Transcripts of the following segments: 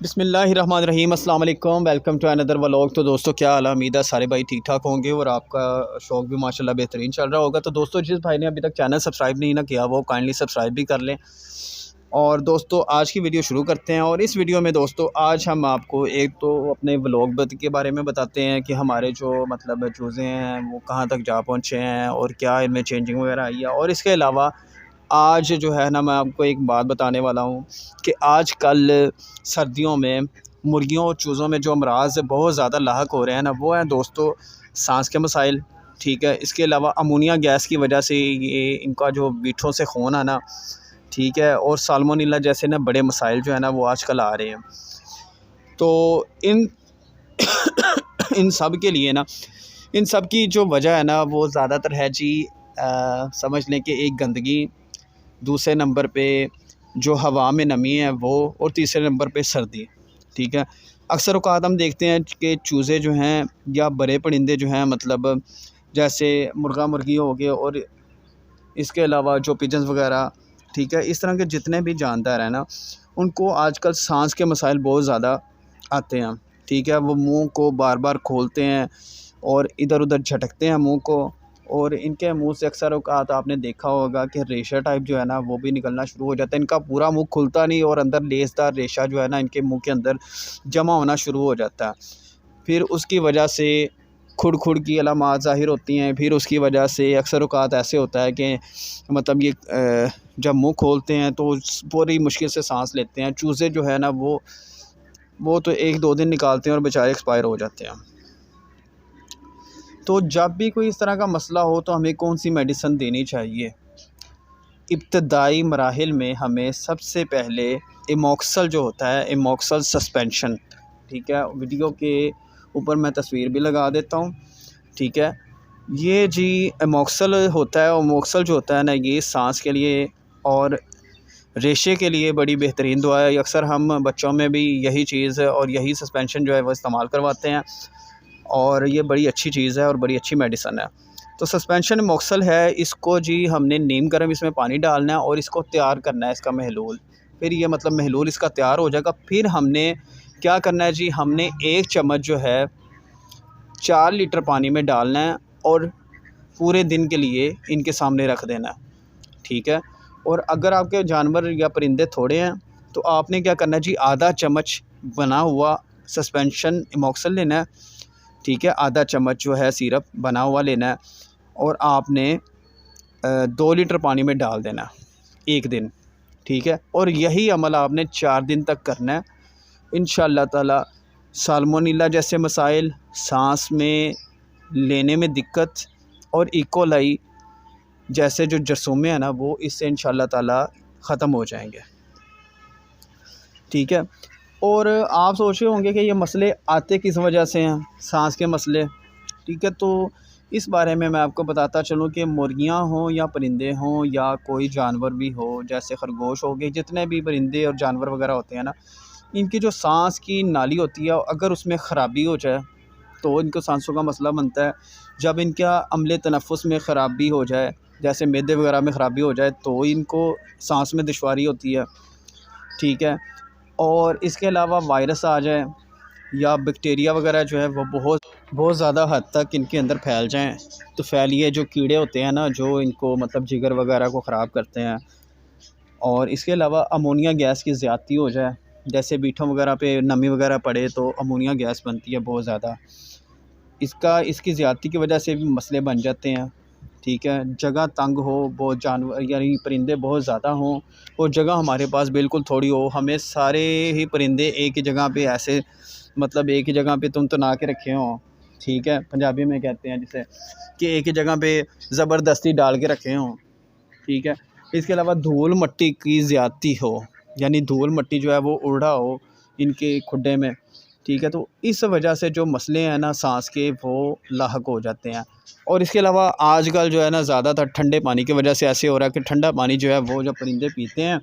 बिस्मिल्लाहिर्रहमानिर्रहीम अस्सलाम वालेकुम। Welcome to another vlog. तो दोस्तों क्या हाल है, उम्मीद है सारे भाई ठीक ठाक होंगे और आपका शौक़ भी माशाल्लाह बेहतरीन चल रहा होगा। तो दोस्तों जिस भाई ने अभी तक चैनल सब्सक्राइब नहीं ना किया वो काइंडली सब्सक्राइब भी कर लें। और दोस्तों आज की वीडियो शुरू करते हैं। और इस वीडियो में दोस्तों आज हम आपको एक तो अपने व्लॉग के बारे में बताते हैं कि हमारे जो मतलब चूज़े हैं वो कहाँ तक जा पहुँचे हैं और क्या इनमें चेंजिंग वगैरह आई है। और इसके अलावा आज जो है ना मैं आपको एक बात बताने वाला हूँ कि आजकल सर्दियों में मुर्गियों और चूज़ों में जो अमराज बहुत ज़्यादा लाहक हो रहे हैं ना वो हैं दोस्तों सांस के मसाइल। ठीक है, इसके अलावा अमोनिया गैस की वजह से ये इनका जो बीठों से खून आना, ठीक है, और साल्मोनेला जैसे ना बड़े मसाइल जो है ना वो आजकल आ रहे हैं। तो इन इन सब के लिए ना इन सब की जो वजह है ना वो ज़्यादातर है जी समझ लें कि एक गंदगी, दूसरे नंबर पे जो हवा में नमी है वो, और तीसरे नंबर पे सर्दी। ठीक है, अक्सर औक़ात हम देखते हैं कि चूज़े जो हैं या बड़े परिंदे जो हैं मतलब जैसे मुर्गा मुर्गी हो गए और इसके अलावा जो पिजन्स वगैरह, ठीक है, इस तरह के जितने भी जानदार हैं ना उनको आजकल सांस के मसाइल बहुत ज़्यादा आते हैं। ठीक है, वो मुंह को बार बार खोलते हैं और इधर उधर झटकते हैं मुंह को, और इनके मुंह से अक्सर औक़ात आपने देखा होगा कि रेशा टाइप जो है ना वो भी निकलना शुरू हो जाता है। इनका पूरा मुंह खुलता नहीं और अंदर लेसदार रेशा जो है ना इनके मुंह के अंदर जमा होना शुरू हो जाता है। फिर उसकी वजह से खुड़ की अलामात ज़ाहिर होती हैं। फिर उसकी वजह से अक्सर औक़ात ऐसे होता है कि मतलब ये जब मुँह खोलते हैं तो पूरी मुश्किल से सांस लेते हैं। चूज़े जो है ना वो तो 1-2 दिन निकालते हैं और बेचारे एक्सपायर हो जाते हैं। तो जब भी कोई इस तरह का मसला हो तो हमें कौन सी मेडिसिन देनी चाहिए? इब्तदाई मराहिल में हमें सबसे पहले एमोक्सल जो होता है, एमोक्सल सस्पेंशन, ठीक है, वीडियो के ऊपर मैं तस्वीर भी लगा देता हूँ। ठीक है, ये जी एमोक्सल होता है। एमोक्सल जो होता है ना ये सांस के लिए और रेशे के लिए बड़ी बेहतरीन दवा है। अक्सर हम बच्चों में भी यही चीज़ और यही सस्पेंशन जो है वो इस्तेमाल करवाते हैं और ये बड़ी अच्छी चीज़ है और बड़ी अच्छी मेडिसिन है। तो सस्पेंशन एमोक्सल है, इसको जी हमने नीम गर्म इसमें पानी डालना है और इसको तैयार करना है, इसका महलूल। फिर ये मतलब महलूल इसका तैयार हो जाएगा। फिर हमने क्या करना है जी, हमने 1 चम्मच जो है 4 लीटर पानी में डालना है और पूरे दिन के लिए इनके सामने रख देना है। ठीक है, और अगर आपके जानवर या परिंदे थोड़े हैं तो आपने क्या करना है जी, आधा चम्मच बना हुआ सस्पेंशन एमोक्सल लेना है। ठीक है, आधा चम्मच जो है सिरप बना हुआ लेना है और आपने 2 लीटर पानी में डाल देना 1 दिन। ठीक है, और यही अमल आपने 4 दिन तक करना है। इंशाअल्लाह ताला साल्मोनेला जैसे मसाइल, सांस में लेने में दिक्कत और इकोलाई जैसे जो जरासीम है ना वो इससे इंशाअल्लाह ताला ख़त्म हो जाएंगे। ठीक है, और आप सोच रहे होंगे कि ये मसले आते किस वजह से हैं, सांस के मसले। ठीक है, तो इस बारे में मैं आपको बताता चलूँ कि मुर्गियाँ हों या परिंदे हों या कोई जानवर भी हो, जैसे खरगोश हो गए, जितने भी परिंदे और जानवर वगैरह होते हैं ना, इनकी जो सांस की नाली होती है अगर उसमें ख़राबी हो जाए तो इनको सांसों का मसला बनता है। जब इनका अम्ले तनफ़ुस में ख़राबी हो जाए, जैसे मैदे वगैरह में ख़राबी हो जाए तो इनको सांस में दुश्वारी होती है। ठीक है, और इसके अलावा वायरस आ जाए या बैक्टीरिया वगैरह जो है वो बहुत ज़्यादा हद तक इनके अंदर फैल जाएं तो फैलिए जो कीड़े होते हैं ना जो इनको मतलब जिगर वगैरह को ख़राब करते हैं। और इसके अलावा अमोनिया गैस की ज़्यादती हो जाए, जैसे बीठों वगैरह पे नमी वगैरह पड़े तो अमोनिया गैस बनती है बहुत ज़्यादा। इसकी ज़्यादती की वजह से भी मसले बन जाते हैं। ठीक है, जगह तंग हो, बहुत जानवर यानी परिंदे बहुत ज़्यादा हों और जगह हमारे पास बिल्कुल थोड़ी हो, हमें सारे ही परिंदे एक ही जगह पे ऐसे मतलब एक ही जगह पे तुम तो ना के रखे हों। ठीक है, पंजाबी में कहते हैं जिसे कि एक ही जगह पे ज़बरदस्ती डाल के रखे हों। ठीक है, इसके अलावा धूल मट्टी की ज़्यादती हो, यानी धूल मट्टी जो है वो उड़ा हो इनके खुड्डे में। ठीक है, तो इस वजह से जो मसले हैं ना सांस के वो लाहक हो जाते हैं। और इसके अलावा आजकल जो है ना ज़्यादातर ठंडे पानी की वजह से ऐसे हो रहा है कि ठंडा पानी जो है वो जब परिंदे पीते हैं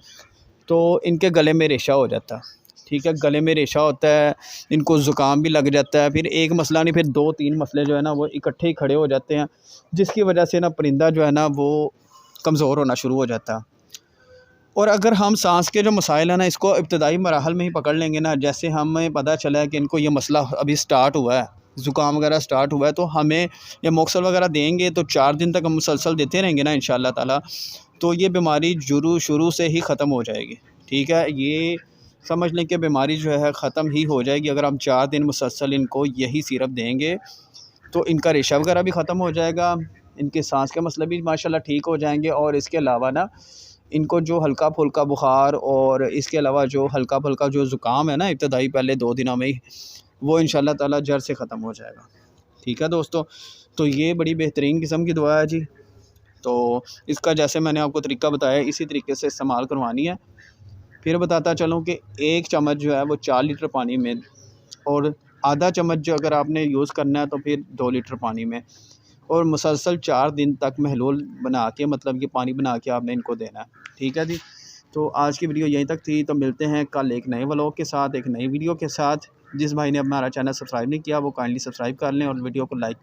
तो इनके गले में रेशा हो जाता है। ठीक है, गले में रेशा होता है, इनको ज़ुकाम भी लग जाता है। फिर एक मसला नहीं, फिर 2-3 मसले जो है ना वो इकट्ठे ही खड़े हो जाते हैं, जिसकी वजह से ना परिंदा जो है ना वो कमज़ोर होना शुरू हो जाता है। और अगर हम सांस के जो मसाइल हैं ना, इसको इब्तदाई मराहल में ही पकड़ लेंगे ना, जैसे हमें पता चला है कि इनको ये मसला अभी स्टार्ट हुआ है, ज़ुकाम वगैरह स्टार्ट हुआ है, तो हमें ये मोक्सल वगैरह देंगे तो 4 दिन तक हम मुसलसल देते रहेंगे ना इंशाअल्लाह ताला, तो ये बीमारी शुरू से ही ख़त्म हो जाएगी। ठीक है, ये समझ लें कि बीमारी जो है ख़त्म ही हो जाएगी अगर हम 4 दिन मुसलसल इनको यही सिरप देंगे। तो इनका रेशा वगैरह भी ख़त्म हो जाएगा, इनके सांस के मसले भी माशाल्लाह ठीक हो जाएंगे। और इसके अलावा ना, इनको जो हल्का फुल्का बुखार और इसके अलावा जो हल्का फुल्का जो ज़ुकाम है ना इब्तदाई पहले 2 दिनों में ही, वो इंशाल्लाह ताला जड़ से ख़त्म हो जाएगा। ठीक है दोस्तों, तो ये बड़ी बेहतरीन किस्म की दवा है जी। तो इसका जैसे मैंने आपको तरीका बताया, इसी तरीके से इस्तेमाल करवानी है। फिर बताता चलूँ कि 1 चम्मच जो है वो 4 लीटर पानी में, और आधा चम्मच जो अगर आपने यूज़ करना है तो फिर 2 लीटर पानी में, और मुसलसल 4 दिन तक महलूल बना के, मतलब ये पानी बना के आपने इनको देना है। ठीक है जी। तो आज की वीडियो यहीं तक थी, तो मिलते हैं कल एक नए व्लॉग के साथ, एक नई वीडियो के साथ। जिस भाई ने हमारा चैनल सब्सक्राइब नहीं किया वो काइंडली सब्सक्राइब कर लें और वीडियो को लाइक